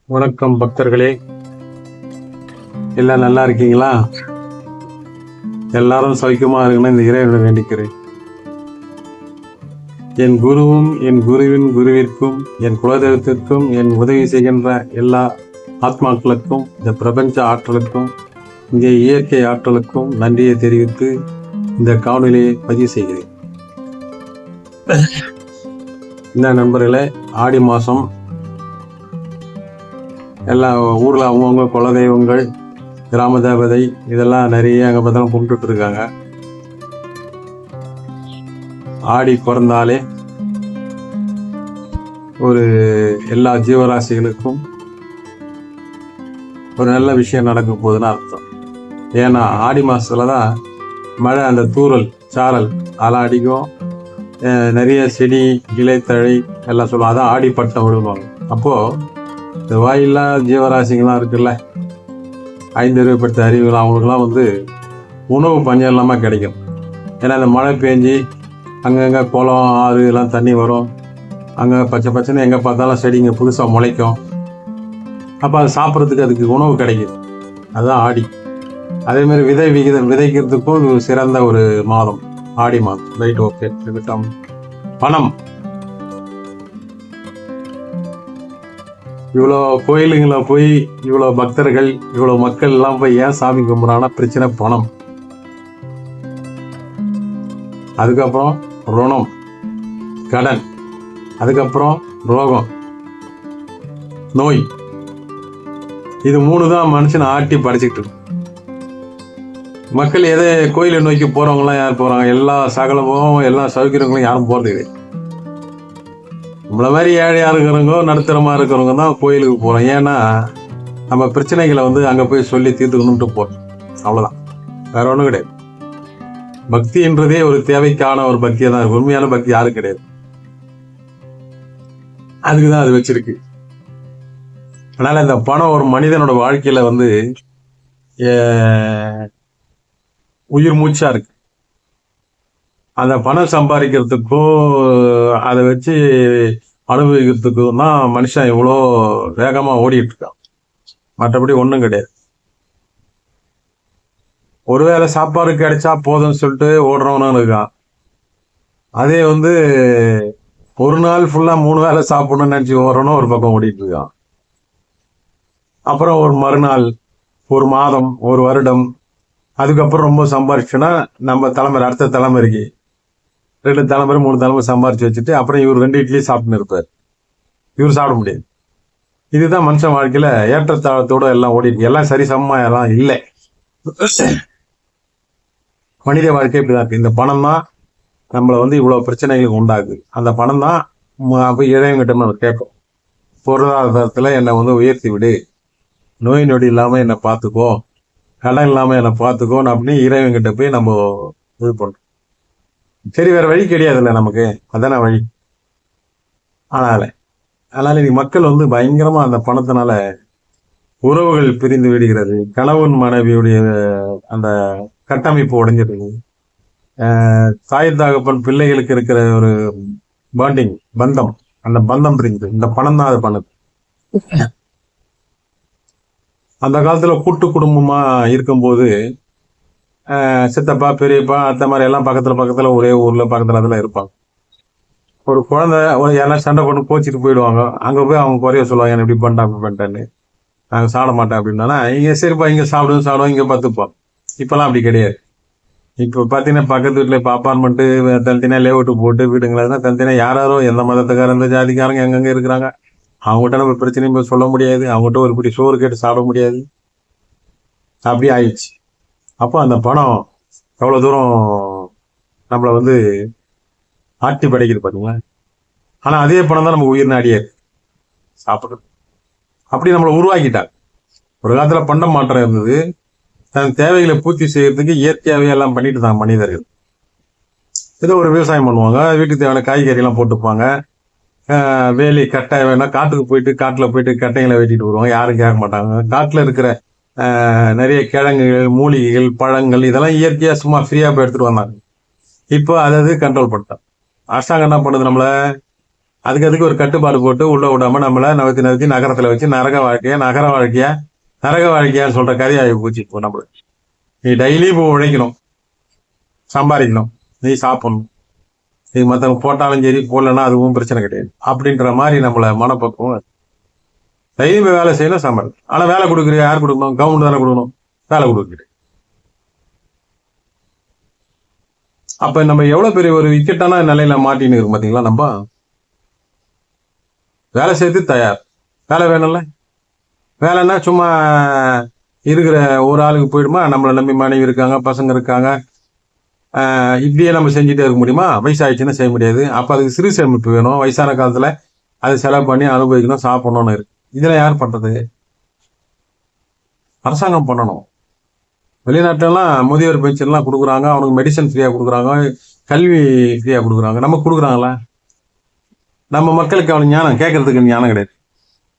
வணக்கம் பக்தர்களே, எல்லாம் நல்லா இருக்கீங்களா? எல்லாரும் சௌக்கியமா இருக்குன்னு இந்த இறைவனை வேண்டிக்கிறேன். என் குருவும் என் குருவின் குருவிற்கும் என் குலதெய்வத்திற்கும் என் உதவி செய்கின்ற எல்லா ஆத்மாக்களுக்கும் இந்த பிரபஞ்ச ஆற்றலுக்கும் இங்கே இயற்கை ஆற்றலுக்கும் நன்றியை தெரிவித்து இந்த காணொலியை பதிவு செய்கிறேன். இந்த நண்பர்களே, ஆடி மாதம் எல்லா ஊரில் அவங்கவுங்க குலதெய்வங்கள், கிராம தேவதை இதெல்லாம் நிறைய அங்கே பார்த்தாலும் கும்பிட்டுட்டு இருக்காங்க. ஆடி பிறந்தாலே ஒரு எல்லா ஜீவராசிகளுக்கும் ஒரு நல்ல விஷயம் நடக்க போகுதுன்னு அர்த்தம். ஏன்னா ஆடி மாதத்துல தான் மழை, அந்த தூறல் சாரல் அதெல்லாம் அடிக்கும். நிறைய செடி இலைத்தழை எல்லாம் சொல்லுவாங்க. அதான் ஆடி பட்டம் விடுவாங்க. அப்போது இந்த வாயில்லா ஜீவராசிகள்லாம் இருக்குல்ல, 5 அறிவுப்பட்ட அறிவுகள், அவங்களுக்குலாம் உணவு பஞ்சம் இல்லாமல் கிடைக்கும். ஏன்னா இந்த மழை பெஞ்சி அங்கங்கே குளம் ஆறு எல்லாம் தண்ணி வரும். அங்கே பச்சை பச்சைன்னு எங்கே பார்த்தாலும் செடிங்க புதுசாக முளைக்கும். அப்போ அது சாப்பிட்றதுக்கு அதுக்கு உணவு கிடைக்குது. அதுதான் ஆடி. அதேமாதிரி விதைக்கிறதுக்கும் இது சிறந்த ஒரு மாதம் ஆடி மாதம். Right, okay. இருக்கட்டும். பணம். இவ்வளோ கோயிலுங்களை போய் இவ்வளோ பக்தர்கள் இவ்வளோ மக்கள் எல்லாம் போய் ஏன் சாமி கும்பிட்றாங்கன்னா பிரச்சனை பணம். அதுக்கப்புறம் ருணம், கடன், அதுக்கப்புறம் ரோகம், நோய். இது 3 தான் மனுஷனை ஆட்டி படைச்சிக்கிட்டு. மக்கள் எதை கோயிலை நோக்கி போறவங்களாம் யார் போறாங்க? எல்லா சகலமும் எல்லா சௌகரியங்களும் யாரும் போறது கிடையாது. நம்மள மாதிரி ஏழையா இருக்கிறவங்க, நடுத்தரமா இருக்கிறவங்க தான் கோயிலுக்கு போறோம். ஏன்னா நம்ம பிரச்சனைகளை அங்க போய் சொல்லி தீர்த்துக்கணும்ட்டு போறோம். அவ்வளவுதான், வேற ஒண்ணும் கிடையாது. பக்தின்றதே ஒரு தேவைக்கான ஒரு பக்தியா தான் இருக்கு. உண்மையான பக்தி யாரும் கிடையாது. அதுக்குதான் அது வச்சிருக்கு. அதனால இந்த பணம் ஒரு மனிதனோட வாழ்க்கையில உயிர் மூச்சா இருக்கு. அந்த பணம் சம்பாதிக்கிறதுக்கும் அதை வச்சு அனுபவிக்கிறதுக்கும் தான் மனுஷன் இவ்வளோ வேகமா ஓடிட்டு இருக்கான். மற்றபடி ஒன்றும் கிடையாது. ஒருவேளை சாப்பாடு கிடைச்சா போதும்னு சொல்லிட்டு ஓடுறவனும் இருக்கான். அதே ஒரு நாள் ஃபுல்லா 3 வேளை சாப்பிடணும்னு நினைச்சு ஓடுறவனும் ஒரு பக்கம் ஓடிட்டு இருக்கான். அப்புறம் ஒரு மறுநாள், ஒரு மாதம், ஒரு வருடம், அதுக்கப்புறம் ரொம்ப சம்பாரிச்சுன்னா நம்ம தலைமுறை, அடுத்த தலைமுறைக்கு 2 தலைமுறை 3 தலைமுறை சம்பாரிச்சு வச்சுட்டு அப்புறம் இவர் 2 இட்லி சாப்பிட்டுன்னு இருப்பார். இவர் சாப்பிட முடியாது. இதுதான் மனுஷன் வாழ்க்கையில ஏற்றத்தாழத்தோட எல்லாம் ஓடி இருக்கு. எல்லாம் சரி சமமா எல்லாம் இல்லை. மனித வாழ்க்கை இப்படிதான் இருக்கு. இந்த பணம் தான் நம்மளை இவ்வளவு பிரச்சனைகளுக்கு உண்டாக்குது. அந்த பணம் தான் போய் இறைவங்கிட்ட நம்ம கேட்கும். பொருளாதாரத்துல என்னை உயர்த்தி விடு, நோய் நொடி இல்லாம என்னை பார்த்துக்கோ, கடன் இல்லாம என்னை பார்த்துக்கோன்னு அப்படின்னு இறைவங்கிட்ட போய் நம்ம இது பண்றோம். சரி, வேற வழி கிடையாதுல்ல நமக்கு, அதான வழி. அதனால இன்னைக்கு மக்கள் பயங்கரமா அந்த பணத்தினால உறவுகள் பிரிந்து விடுகிறது. கணவன் மனைவியுடைய அந்த கட்டமைப்பு உடைஞ்சிடுது. தாய் தகப்பன் பிள்ளைகளுக்கு இருக்கிற ஒரு பாண்டிங், பந்தம், அந்த பந்தம் பிரிஞ்சு இந்த பணம் தான் அது பண்ணுது. அந்த காலத்துல கூட்டு குடும்பமா இருக்கும்போது சித்தப்பா, பெரியப்பா, அத்தை மாதிரி எல்லாம் பக்கத்துல ஒரே ஊர்ல பக்கத்துல அதெல்லாம் இருப்பாங்க. ஒரு குழந்தை யாரெல்லாம் சண்டை போட்டு கோச்சிட்டு போயிடுவாங்க. அங்க போய் அவங்க குறைய சொல்லுவாங்க, என்ன இப்படி பண்ணிட்டா அப்படி பண்ணிட்டேன்னு, நாங்க சாப்பிட மாட்டேன் அப்படின்னா, இங்க சரிப்பா, இங்க சாப்பிடுவோம், இங்க பார்த்துப்போம். இப்பெல்லாம் அப்படி கிடையாது. இப்போ பாத்தீங்கன்னா பக்கத்து வீட்டுல இப்போ அப்பார்ட்மெண்ட் தனித்தனியா லேஅவுட் போட்டு வீடுங்களா தனித்தனியா யாரோ எந்த மதத்துக்காரங்க எந்த ஜாதிக்காரங்க எங்கெங்க இருக்கிறாங்க. அவங்ககிட்ட நம்ம பிரச்சனையும் சொல்ல முடியாது. அவங்ககிட்ட ஒரு பிடி சோறு கேட்டு சாப்பிட முடியாது. அப்படி ஆயிடுச்சு. அப்போ அந்த பணம் எவ்வளோ தூரம் நம்மளை ஆட்டி படைக்குது பாத்தீங்களா. ஆனால் அதே பணம் தான் நமக்கு உயிர் நாடியே சாப்பிட்றது. அப்படி நம்மளை உருவாக்கிட்டாங்க. ஒரு காலத்தில் பண்ட மாற்றம் இருந்தது. தன் தேவைகளை பூர்த்தி செய்யறதுக்கு இயற்கையாகவே எல்லாம் பண்ணிட்டு தான் மனிதர்கள். ஏதோ ஒரு விவசாயம் பண்ணுவாங்க, வீட்டுக்கு தேவையான காய்கறிலாம் போட்டுப்பாங்க. வேலி கட்டை வேணா காட்டுக்கு போயிட்டு காட்டில் போயிட்டு கட்டைகளை வெட்டிட்டு வருவாங்க. யாரும் கேட்க மாட்டாங்க. காட்டில் இருக்கிற நிறைய கிழங்குகள், மூலிகைகள், பழங்கள் இதெல்லாம் இயற்கையா சும்மா ஃப்ரீயா போய் எடுத்துட்டு வந்தாங்க. இப்போ அதாவது கண்ட்ரோல் பண்ணிட்டான். அரசாங்கம் என்ன பண்ணுது? நம்மள அதுக்கு ஒரு கட்டுப்பாடு போட்டு உள்ள விடாம நம்மளை நகர்த்தி நகரத்துல வச்சு நரக வாழ்க்கையான்னு சொல்ற கதையாகி போச்சு. இப்போ நம்மளுக்கு நீ டெய்லி இப்போ உழைக்கணும், சம்பாதிக்கணும், நீ சாப்பிடணும், நீ மற்றவங்க போட்டாலும் சரி போடலன்னா அதுவும் பிரச்சனை கிடையாது அப்படின்ற மாதிரி நம்மளை மனப்பக்குவம். டெய்லி வேலை செய்யணும், சம்பாதிக்கணும். ஆனா வேலை கொடுக்குறீங்க, யார் கொடுக்கணும்? கவர்மெண்ட் தானே கொடுக்கணும். வேலை கொடுக்குறீங்க. அப்ப நம்ம எவ்வளவு பெரிய ஒரு விக்கெட்டான நிலையில மாட்டின்னு இருக்கு பாத்தீங்களா? நம்ம வேலை செய்து தயார், வேலை வேணும்ல. வேலைன்னா சும்மா இருக்கிற ஒரு ஆளுக்கு போயிடுமா? நம்மளை நம்பி மனைவி இருக்காங்க, பசங்க இருக்காங்க, இப்படியே நம்ம செஞ்சுட்டே இருக்க முடியுமா? வயசாயிடுச்சுன்னா செய்ய முடியாது. அப்ப அதுக்கு சிறு சேமிப்பு வேணும். வயசான காலத்துல அதை செலவு பண்ணி அனுபவிக்கணும், சாப்பிடணும்னு இருக்கு. இதுல யார் பண்றது? அரசாங்கம் பண்ணணும். வெளிநாட்டுலாம் முதியோர் பென்ஷன்லாம் கொடுக்குறாங்க, அவனுக்கு மெடிசன் ஃப்ரீயா கொடுக்குறாங்க, கல்வி ஃப்ரீயா கொடுக்குறாங்க. நமக்கு கொடுக்குறாங்களா? நம்ம மக்களுக்கு அவனுக்கு ஞானம் கேட்கறதுக்கு ஞானம் கிடையாது.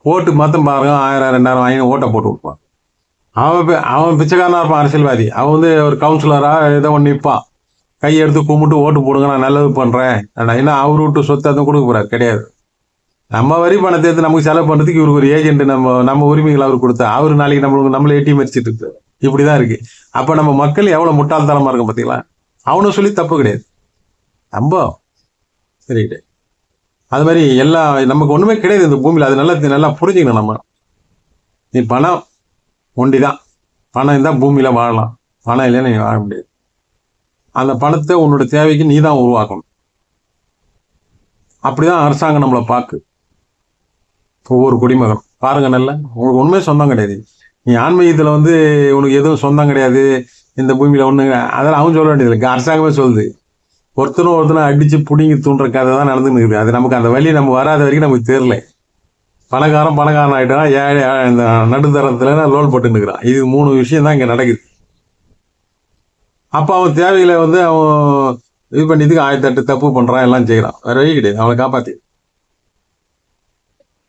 ஓட்டு மாத்தம் பாருங்க, 1000 2000 வாங்கி ஓட்டை போட்டு கொடுப்பான். அவன் பிச்சைக்காரனா இருப்பான், அரசியல்வாதி. அவன் வந்து ஒரு கவுன்சிலரா ஏதோ ஒன்று நிற்பான், கையெடுத்து கும்பிட்டு ஓட்டு போடுங்க, நான் நல்லது பண்றேன். ஏன்னா அவரு விட்டு சொத்து அதுவும் கொடுக்க போறாரு கிடையாது. நம்ம வரி பணத்தை எடுத்து நமக்கு செலவு பண்றதுக்கு இவருக்கு ஒரு ஏஜென்ட், நம்ம உரிமைகளை அவருக்கு கொடுத்தா அவரு நாளைக்கு நம்மளை ஏட்டி மறிச்சிட்டு இருக்கு. இப்படிதான் இருக்கு. அப்ப நம்ம மக்கள் எவ்வளவு முட்டாள்தனமா இருக்கும் பாத்தீங்களா? அவனும் சொல்லி தப்பு கிடையாது, நம்ம சரி கிடையாது. அது மாதிரி எல்லாம் நமக்கு ஒண்ணுமே கிடையாது இந்த பூமியில. அது நல்லா புரிஞ்சுக்கணும். நம்ம நீ பணம் ஒண்டிதான், பணம் இருந்தா பூமியில வாழலாம், பணம் இல்லைன்னா நீ வாழ முடியாது. அந்த பணத்தை உன்னோட தேவைக்கு நீ தான் உருவாக்கணும். அப்படிதான் அரசாங்கம் நம்மளை பார்க்கு. ஒவ்வொரு குடிமகனும் பாருங்க, நல்ல உங்களுக்கு ஒண்ணுமே சொந்தம் கிடையாது. நீ ஆன்மீகத்துல வந்து உனக்கு எதுவும் சொந்தம் கிடையாது இந்த பூமியில ஒண்ணு, அதெல்லாம் அவன் சொல்ல வேண்டியது இல்லை, அரசாங்கமே சொல்லுது. ஒருத்தனும் அடிச்சு புடிங்கி தூண்டுற கதை தான் நடந்துன்னு இருக்குது. அது நமக்கு அந்த வழி நம்ம வராத வரைக்கும் நமக்கு தெரியல. பணக்காரன் ஆகிட்டான், ஏழை இந்த நடுத்தரத்துல லோல் போட்டு நிற்கிறான். இது 3 விஷயம் தான் இங்க நடக்குது. அப்ப அவன் தேவைகளை வந்து அவன் இது பண்ணிதுக்கு 1008 தப்பு பண்றான், எல்லாம் செய்யறான். வேற வழி கிடையாது அவனை காப்பாத்தி.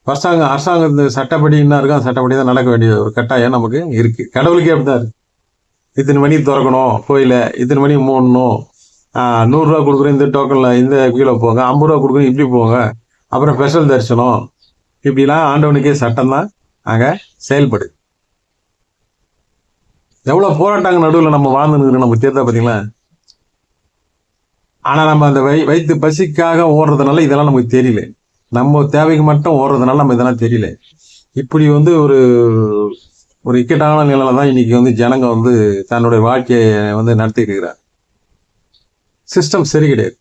அரசாங்க சட்டப்படி என்ன இருக்கோ அந்த சட்டப்படி தான் நடக்க வேண்டிய ஒரு கட்டாயம் நமக்கு இருக்கு. கடவுளுக்கே அப்படிதான் இருக்கு. இத்தனை மணிக்கு திறக்கணும் கோயில, இத்தனை மணிக்கு மூடணும், 100 ரூபா கொடுக்குறேன் இந்த டோக்கன்ல இந்த கீழே போங்க, 50 ரூபா கொடுக்குறேன் இப்படி போங்க, அப்புறம் ஸ்பெஷல் தரிசனம், இப்படிலாம் ஆண்டவனுக்கே சட்டம் தான் அங்க செயல்படு. எவ்வளவு போராட்டங்க நடுவில் நம்ம வாழ்ந்துன்னு நமக்கு தெரிஞ்சா பாத்தீங்களா? ஆனா நம்ம அந்த வயிற்று பசிக்காக ஓடுறதுனால இதெல்லாம் நமக்கு தெரியல. நம்ம தேவைக்கு மட்டும் ஓடுறதுனால நம்ம இதெல்லாம் தெரியல. இப்படி வந்து ஒரு இக்கட்டான நிலையில தான் இன்னைக்கு வந்து ஜனங்க வந்து தன்னுடைய வாழ்க்கையை வந்து நடத்திட்டு இருக்கிறார். சிஸ்டம் சரி கிடையாது.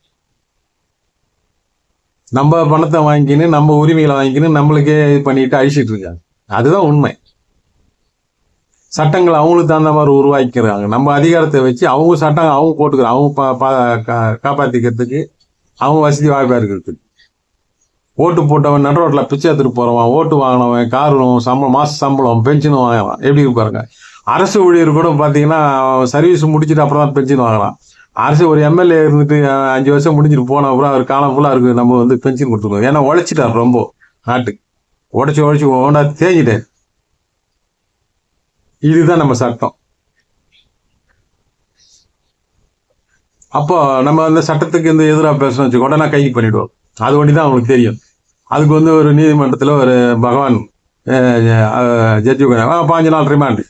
நம்ம பணத்தை வாங்கிக்கின்னு, நம்ம உரிமைகளை வாங்கிக்கின்னு நம்மளுக்கே இது பண்ணிட்டு அழிச்சிட்டு இருக்காங்க. அதுதான் உண்மை. சட்டங்கள் அவங்களுக்கு தகுந்த மாதிரி உருவாக்கிக்கிறாங்க. நம்ம அதிகாரத்தை வச்சு அவங்க சட்டம் அவங்க போட்டுக்கிறாங்க, அவங்க காப்பாத்திக்கிறதுக்கு, அவங்க வசதி வாய்ப்பா இருக்கிறதுக்கு. ஓட்டு போட்டவன் நடு ரோட்ல பிச்சை எடுத்துட்டு போறவன், ஓட்டு வாங்கினவன், காரும் சம்பளம், மாச சம்பளம், பென்ஷனும் வாங்கலாம். எப்படி இருப்பாருங்க? அரசு ஊழியர் கூட பாத்தீங்கன்னா சர்வீஸ் முடிச்சுட்டு அப்புறம் தான் பென்ஷன் வாங்கலாம். அரசு ஒரு எம்எல்ஏ இருந்துட்டு 5 வருஷம் முடிஞ்சிட்டு போன அப்புறம் அவர் காலம் ஃபுல்லா இருக்கு நம்ம வந்து பென்ஷன் கொடுத்துருவோம். ஏன்னா உழைச்சிட்டார் ரொம்ப நாட்டுக்கு, உழைச்சி ஓண்டா தேஞ்சிட்டார். இதுதான் நம்ம சட்டம். அப்போ நம்ம அந்த சட்டத்துக்கு இந்த எதிராக பேசணும் வச்சுக்கோ, உடனே கைது பண்ணிடுவோம். அது ஒண்டிதான் அவங்களுக்கு தெரியும். அதுக்கு வந்து ஒரு நீதிமன்றத்தில் ஒரு பகவான் ஜட்ஜி 5 நாள் ரிமாண்டு.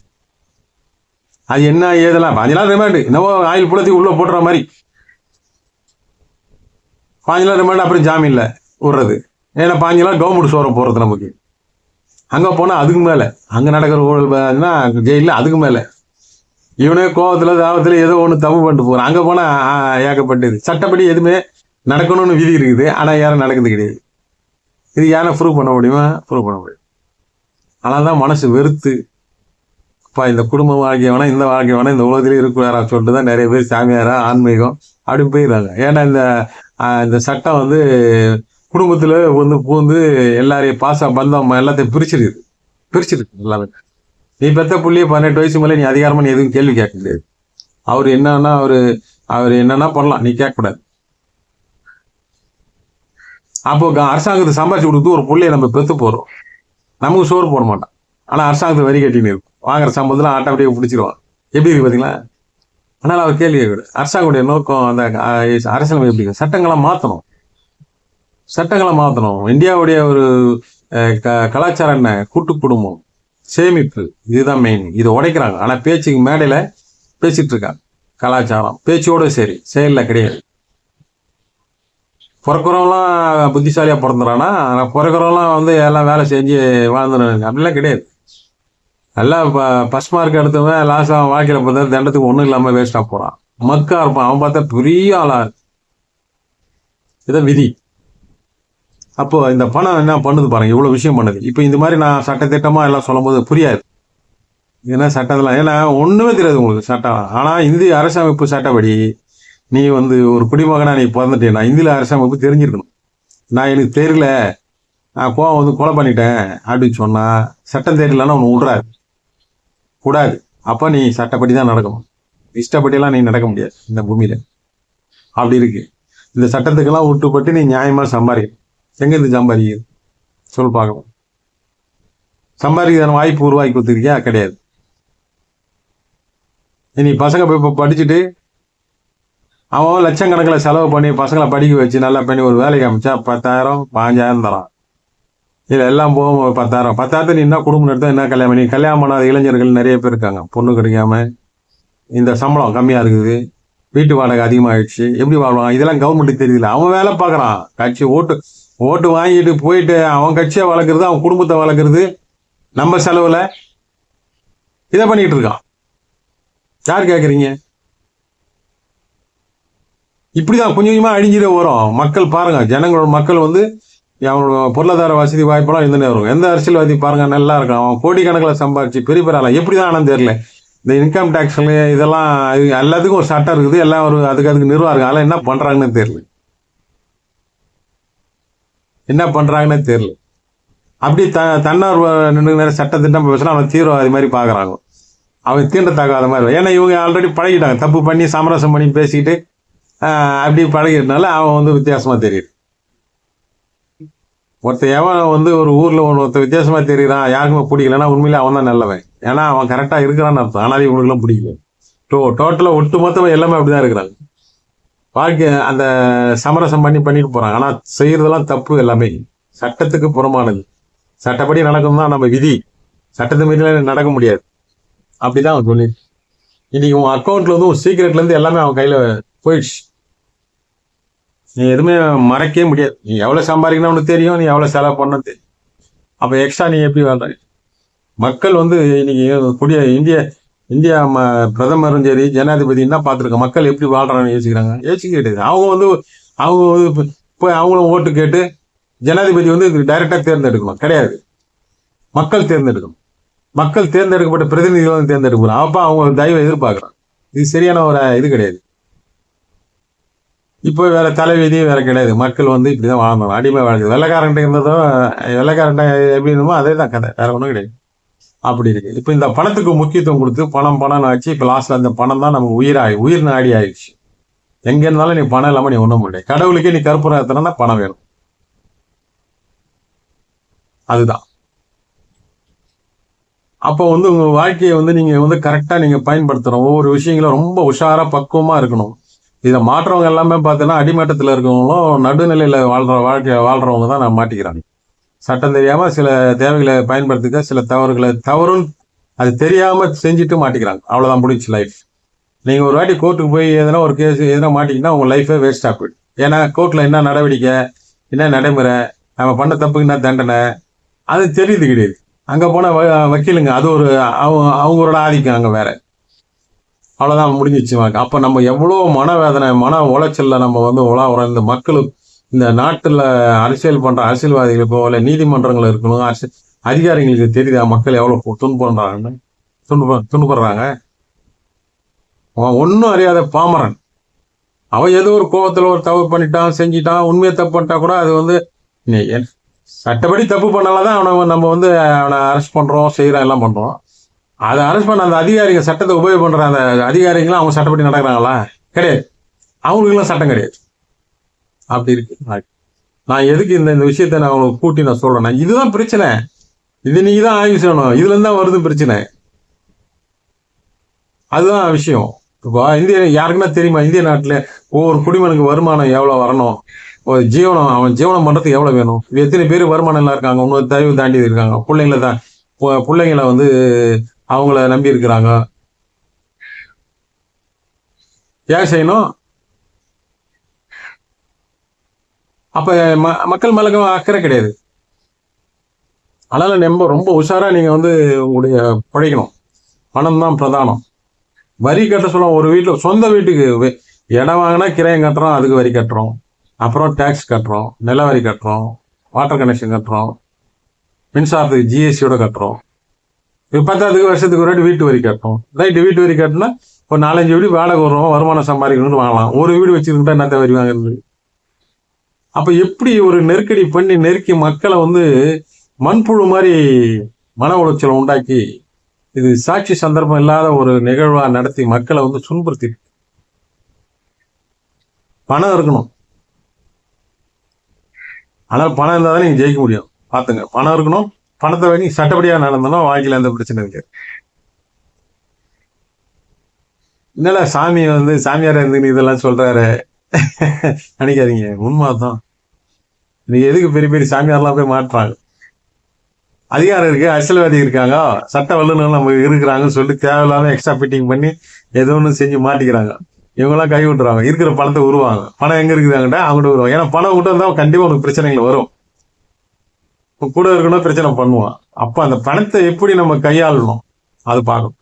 அது என்ன ஏதெல்லாம் 5 நாள் ரிமாண்டு, என்னவோ ஆயில் புலத்தி உள்ள போடுற மாதிரி 5 நாள் ரிமாண்டு, அப்புறம் ஜாமீன்ல விடுறது. ஏன்னா 5 நாள் கவர்மெண்ட் சோற போடுறது. நமக்கு அங்க போனா அதுக்கு மேல, அங்க நடக்கிற ஊழல் ஜெயில அதுக்கு மேல இவனே கோவத்துல தாவத்துல ஏதோ ஒண்ணு தப்பு பண்ணிட்டு போறான். அங்க போனா ஏகப்பட்டது. சட்டப்படி எதுவுமே நடக்கணும்னு விதி இருக்குது, ஆனா யாரும் நடக்குது கிடையாது. இது யாரும் ப்ரூவ் பண்ண முடியுமா? ப்ரூவ் பண்ண முடியும். ஆனால்தான் மனசு வெறுத்து இந்த குடும்ப வாழ்க்கை வேணா, இந்த வாழ்க்கை வேணா, இந்த உலகத்திலே இருக்கிறாரா சொல்லிட்டு தான் நிறைய பேர் சாமியாரா ஆன்மீகம் அப்படி போயிடுறாங்க. ஏன்னா இந்த சட்டம் வந்து குடும்பத்துல வந்து பூந்து எல்லாரையும் பந்தம் எல்லாத்தையும் பிரிச்சிருக்கு எல்லாமே. நீ பெத்த புள்ளியே 18 வயசு மேலே நீ அதிகாரமா நீ எதுவும் கேள்வி கேட்க முடியாது. அவர் என்னன்னா பண்ணலாம், நீ கேட்கக்கூடாது. அப்போ அரசாங்கத்தை சம்பாதிச்சு கொடுத்து ஒரு புள்ளைய நம்ம பெத்து போறோம், நமக்கு சோறு போட மாட்டான். ஆனா அரசாங்கத்தை வரி கட்டின்னு இருக்கும், வாங்குற சம்பளத்துல ஆட்டோமேட்டிக்கா பிடிச்சிருவான். எப்படி இருக்கு பாத்தீங்களா? ஆனால் அவர் கேள்வி கேட்கக்கூடாது. அரசாங்கத்துடைய நோக்கம் அந்த அரசியலமைப்பு எப்படி சட்டங்கள்லாம் மாற்றணும். சட்டங்களை மாற்றணும். இந்தியாவுடைய ஒரு கலாச்சாரம் என்ன? கூட்டு குடும்பம், சேமிப்பு, இதுதான் மெயின். இது உடைக்கிறாங்க. ஆனால் பேச்சுக்கு மேடையில் பேசிட்டு இருக்காங்க. கலாச்சாரம் பேச்சோடு சரி, செயலில் கிடையாது. பிறக்கிறவங்களாம் புத்திசாலியாக பிறந்துறானா? ஆனால் பிறக்கிறவங்களாம் வந்து எல்லாம் வேலை செஞ்சு வாழ்ந்துடுறாங்க. அப்படிலாம் கிடையாது. நல்லா ஃபஸ்ட் மார்க் எடுத்தவன் லாஸ்ட் அவன் வாழ்க்கையில் பார்த்தா தண்டத்துக்கு ஒன்றும் இல்லாமல் வேஸ்ட்டாக போகிறான். மக்கா இருப்பான். அவன் பார்த்தா பெரிய ஆளாக இருக்கு. இதான் விதி. அப்போ இந்த பணம் என்ன பண்ணுது பாருங்க, இவ்வளோ விஷயம் பண்ணுது. இப்போ இந்த மாதிரி நான் சட்டத்திட்டமாக எல்லாம் சொல்லும்போது புரியாது. ஏன்னா சட்டத்தெல்லாம் ஏன்னா ஒன்றுமே தெரியாது உங்களுக்கு சட்டம். ஆனால் இந்திய அரசமைப்பு சட்டப்படி நீ வந்து ஒரு குடிமகனாக நீ பிறந்துட்டேன்னா இந்திய அரசமைப்பு தெரிஞ்சிருக்கணும். நான் எனக்கு தெரியல, நான் கோவம் வந்து கொலை பண்ணிட்டேன் அப்படின்னு சொன்னால் சட்டம் தெரியலன்னா ஒன்று விட்றாரு கூடாது. அப்போ நீ சட்டப்படி தான் நடக்கணும். இஷ்டப்படியெல்லாம் நீ நடக்க முடியாது இந்த பூமியில். அப்படி இருக்கு. இந்த சட்டத்துக்கெல்லாம் விட்டுப்பட்டு நீ நியாயமாக சம்பாதிக்கணும். எங்கேருந்து சம்பாதிக்கிறது சொல் பார்க்கலாம். சம்பாதிக்கிறதான வாய்ப்பு உருவாக்கி கொடுத்துருக்கியா? கிடையாது. நீ பசங்க போய் இப்போ படிச்சுட்டு அவன் லட்சக்கணக்கில் செலவு பண்ணி பசங்களை படிக்க வச்சு நல்லா பண்ணி ஒரு வேலைக்கு அமைச்சா 10,000 15,000 தரான். இதில் எல்லாம் போகும் 10,000. 10,000 நீ என்ன குடும்பம் எடுத்தா என்ன கல்யாணம் பண்ணி கல்யாணம் பண்ணாத இளைஞர்கள் நிறைய பேர் இருக்காங்க. பொண்ணு கிடைக்காம இந்த சம்பளம் கம்மியாக இருக்குது, வீட்டு வாடகை அதிகமாகிடுச்சு, எப்படி வாழ்வான்? இதெல்லாம் கவர்மெண்ட்டுக்கு தெரியல. அவன் வேலை பார்க்குறான். கட்சி ஓட்டு வாங்கிட்டு போயிட்டு அவன் கட்சியை வளர்க்குறது, அவன் குடும்பத்தை வளர்க்குறது, நம்ம செலவில் இதை பண்ணிக்கிட்டு இருக்கான். யார் கேட்குறீங்க? இப்படிதான் கொஞ்சம் கொஞ்சமாக அழிஞ்சிட வரும். மக்கள் பாருங்க, ஜனங்களோட மக்கள் வந்து அவனோட பொருளாதார வசதி வாய்ப்பெல்லாம் இருந்துனே வரும். எந்த அரசியல்வாதி பாருங்க நல்லா இருக்கும், அவன் கோடிக்கணக்கில் சம்பாதிச்சு பெரிய பெரிய ஆளாம். எப்படி தான் ஆனால் தெரியல. இந்த இன்கம் டேக்ஸ்ல இதெல்லாம் எல்லாத்துக்கும் ஒரு சட்டம் இருக்குது, எல்லாம் ஒரு அதுக்கு நிர்வாகம். அதெல்லாம் என்ன பண்றாங்கன்னு தெரியல, என்ன பண்றாங்கன்னு தெரியல. அப்படி தன்னார்வ நிறைய சட்டத்திட்டம் பேசினா அவன் தீவிரவாதி மாதிரி பார்க்குறாங்க. அவன் தீண்டத்தகாத மாதிரி. ஏன்னா இவங்க ஆல்ரெடி பழகிட்டாங்க. தப்பு பண்ணி சமரசம் பண்ணி பேசிக்கிட்டு அப்படி பழகிட்டனால அவன் வந்து வித்தியாசமாக தெரியுது. எவன் வந்து ஒரு ஊரில் ஒருத்தர் வித்தியாசமாக தெரியுறான், யாருக்குமே பிடிக்கலன்னா உண்மையிலே அவன் தான் நல்லவன். ஏன்னா அவன் கரெக்டாக இருக்கிறான்னு அர்த்தம். ஆனால் இவங்களுக்குலாம் பிடிக்கல. டோட்டலாக ஒட்டு மொத்தமாக எல்லாமே அப்படி தான் இருக்கிறாங்க. வாழ்க்கை அந்த சமரசம் பண்ணிட்டு போகிறாங்க. ஆனால் செய்கிறதெல்லாம் தப்பு, எல்லாமே சட்டத்துக்கு புறமானது. சட்டப்படி நடக்கும் தான் நம்ம விதி. சட்டத்தை மீறி நடக்க முடியாது. அப்படிதான் அவன் சொல்லி இன்னைக்கு உன் அக்கௌண்ட்ல வந்து உன் சீக்கிரட்லேருந்து எல்லாமே அவன் கையில் போயிடுச்சு. நீ எதுவுமே மறைக்கவே முடியாது. நீ எவ்வளோ சம்பாதிக்கணும் உனக்கு தெரியும், நீ எவ்வளோ செலவு பண்ண தெரியும். அப்போ எக்ஸ்ட்ரா நீ எப்படி வாழ்ற? மக்கள் வந்து இன்னைக்கு இந்தியா பிரதமரும் சரி ஜனாதிபதி என்ன பார்த்துருக்க, மக்கள் எப்படி வாழ்றான்னு யோசிக்கிறாங்க? யோசிக்க கிடையாது. அவங்க போய் அவங்களும் ஓட்டு கேட்டு ஜனாதிபதி வந்து டைரக்டாக தேர்ந்தெடுக்கணும் கிடையாது, மக்கள் தேர்ந்தெடுக்கணும். மக்கள் தேர்ந்தெடுக்கப்பட்ட பிரதிநிதிகள் வந்து தேர்ந்தெடுக்கணும். அப்போ அவங்க தயவை எதிர்பார்க்குறாங்க. இது சரியான ஒரு இது கிடையாது. இப்போ வேற தலைவிதி வேற கிடையாது. மக்கள் வந்து இப்படிதான் வாழ்ந்தோம், அடிமை வாழ்க்கை. வெள்ளைக்காரன்ட்ட இருந்ததோ வெள்ளைக்காரன்ட்ட எப்படி இருந்தோமோ அதே தான் கதை, வேற ஒன்றும் கிடையாது. அப்படி இருக்கு. இப்போ இந்த பணத்துக்கு முக்கியத்துவம் கொடுத்து பணம் ஆச்சு. இப்போ லாஸ்ட்ல அந்த பணம் தான் நமக்கு உயிர் நாடி ஆயிடுச்சு. எங்க இருந்தாலும் நீ பணம் இல்லாமல் நீ ஒன்றும் முடியாது. கடவுளுக்கே நீ கற்பூரம் ஏற்றனா பணம் வேணும். அதுதான். அப்போ வந்து உங்க வாழ்க்கையை வந்து நீங்க வந்து கரெக்டா நீங்க பயன்படுத்தணும். ஒவ்வொரு விஷயங்களும் ரொம்ப உஷாரா பக்குவமா இருக்கணும். இதை மாற்றவங்க எல்லாமே பார்த்தீங்கன்னா அடிமட்டத்தில் இருக்கவங்களும் நடுநிலையில் வாழ்றவங்க தான் நான் மாட்டிக்கிறாங்க. சட்டம் தெரியாம சில தேவைகளை பயன்படுத்திக்க சில தவறுன்னு அது தெரியாம செஞ்சுட்டு மாட்டிக்கிறாங்க. அவ்வளவுதான், முடிச்சு லைஃப். நீங்க ஒரு வாட்டி கோர்ட்டுக்கு போய் எதனா ஒரு கேஸ் எதனா மாட்டிங்கன்னா உங்க லைஃபே வேஸ்ட் ஆகிடும். ஏன்னா கோர்ட்ல என்ன நடவடிக்கை, என்ன நடைமுறை, நம்ம பண்ண தப்புக்கு என்ன தண்டனை, அது தெரியுது கிடையாது. அங்க போன வக்கீலுங்க அது ஒரு அவங்களோட ஆதிக்கம் அங்க வேற. அவ்வளோதான், முடிஞ்சிச்சு. அப்போ நம்ம எவ்வளோ மனவேதனை மன உளைச்சல்ல நம்ம வந்து உலா இந்த மக்களுக்கு இந்த நாட்டில் அரசியல் பண்ணுற அரசியல்வாதிகளுக்கோ இல்லை நீதிமன்றங்கள் இருக்கணும், அதிகாரிகளுக்கு தெரியுதா மக்கள் எவ்வளோ துன்புறுறாங்க? அவன் ஒன்றும் அறியாத பாமரன், அவன் ஏதோ ஒரு கோபத்தில் ஒரு தப்பு பண்ணிட்டான், செஞ்சிட்டான், உண்மையை தப்பு பண்ணிட்டா கூட அது வந்து சட்டப்படி தப்பு பண்ணால்தான் நம்ம வந்து அவனை அரெஸ்ட் பண்ணுறோம், செய்கிறோம், எல்லாம் பண்ணுறோம். அதை அரெஸ்ட் பண்ண அந்த அதிகாரிகள் சட்டத்தை உபயோகம் பண்ணுற அந்த அதிகாரிகளும் அவங்க சட்டப்படி நடக்கிறாங்களா? கிடையாது. அவங்களுக்குலாம் சட்டம் கிடையாது. அப்படி இருக்கு. நான் எதுக்கு இந்த விஷயத்தை நான் அவங்களுக்கு கூட்டி நான் சொல்றேன்னா, இதுதான் பிரச்சனை. இது நீங்க தான் ஆய்வு செய்யணும். இதுல இருந்தா வருது பிரச்சனை. அதுதான் விஷயம். இப்போ யாருக்குன்னா தெரியுமா இந்திய நாட்டில் ஒவ்வொரு குடிமகனுக்கு வருமானம் எவ்வளோ வரணும், ஒரு ஜீவனம், அவன் ஜீவனம் பண்றதுக்கு எவ்வளவு வேணும்? எத்தனை பேர் வருமானம் எல்லாம் இருக்காங்க, இன்னொரு தயவு தாண்டி இருக்காங்க, பிள்ளைங்களை வந்து அவங்கள நம்பி இருக்கிறாங்க. ஏன் செய்யணும்? அப்ப மக்கள் மேல அக்கறை கிடையாது. அதனால ரொம்ப உஷாரா நீங்க வந்து உங்களுடைய பிழைக்கணும். பணம் தான் பிரதானம். வரி கட்ட சொல்ல, ஒரு வீட்டுல சொந்த வீட்டுக்கு இடம் வாங்கினா கிராயம் கட்டுறோம், அதுக்கு வரி கட்டுறோம், அப்புறம் டேக்ஸ் கட்டுறோம், நில வரி கட்டுறோம், வாட்டர் கனெக்ஷன் கட்டுறோம், மின்சாரத்துக்கு ஜிஎஸ்டியோட கட்டுறோம். இப்போ 10 வருஷத்துக்கு ஒரு வீட்டு வரி கட்டுறோம். ரைட்டு, வீட்டு வரி கட்டினா ஒரு 4-5 வீடு வாடகை வரும், வருமானம் சம்பாதிக்கணும்னு வாங்கலாம். ஒரு வீடு வச்சுக்கிட்டா என்னத்த வரி வாங்குறது? அப்ப எப்படி ஒரு நெருக்கடி பண்ணி நெருக்கி மக்களை வந்து மண்புழு மாதிரி மன உளைச்சலை உண்டாக்கி, இது சாட்சி சந்தர்ப்பம் இல்லாத ஒரு நிகழ்வா நடத்தி மக்களை வந்து துன்புறுத்தி. பணம் இருக்கணும், ஆனால் பணம் இருந்தால் தான் நீங்க ஜெயிக்க முடியும். பாத்துங்க, பணம் இருக்கணும். பணத்தை வாங்கி சட்டப்படியா நடந்தோம்னா வாழ்க்கையில எந்த பிரச்சனை இருக்கு. என்னடா சாமி வந்து சாமியார் இருந்து இதெல்லாம் சொல்றாரு நினைக்காதீங்க, உண்மைதான். நீங்க எதுக்கு பெரிய பெரிய சாமியார்லாம் போய் மாட்டுறாங்க? அதிகாரம் இருக்கு, அரசியல்வாதி இருக்காங்க, சட்ட வல்லுநர் நம்ம இருக்கிறாங்கன்னு சொல்லி தேவையில்லாம எக்ஸ்ட்ரா ஃபிட்டிங் பண்ணி ஏதோ ஒன்று செஞ்சு மாட்டிக்கிறாங்க. இவங்கெல்லாம் கை விட்டுறாங்க, இருக்கிற பணத்தை உருவாங்க. பணம் எங்க இருக்குதாங்கட்டா அவங்கள்ட்ட வருவாங்க. ஏன்னா பணம் விட்டு வந்தா கண்டிப்பா உனக்கு பிரச்சனைகள் வரும். கூட இருக்கணும், பிரச்சனை பண்ணுவான். அப்ப அந்த பணத்தை எப்படி நம்ம கையாளணும் அது பார்க்கணும்.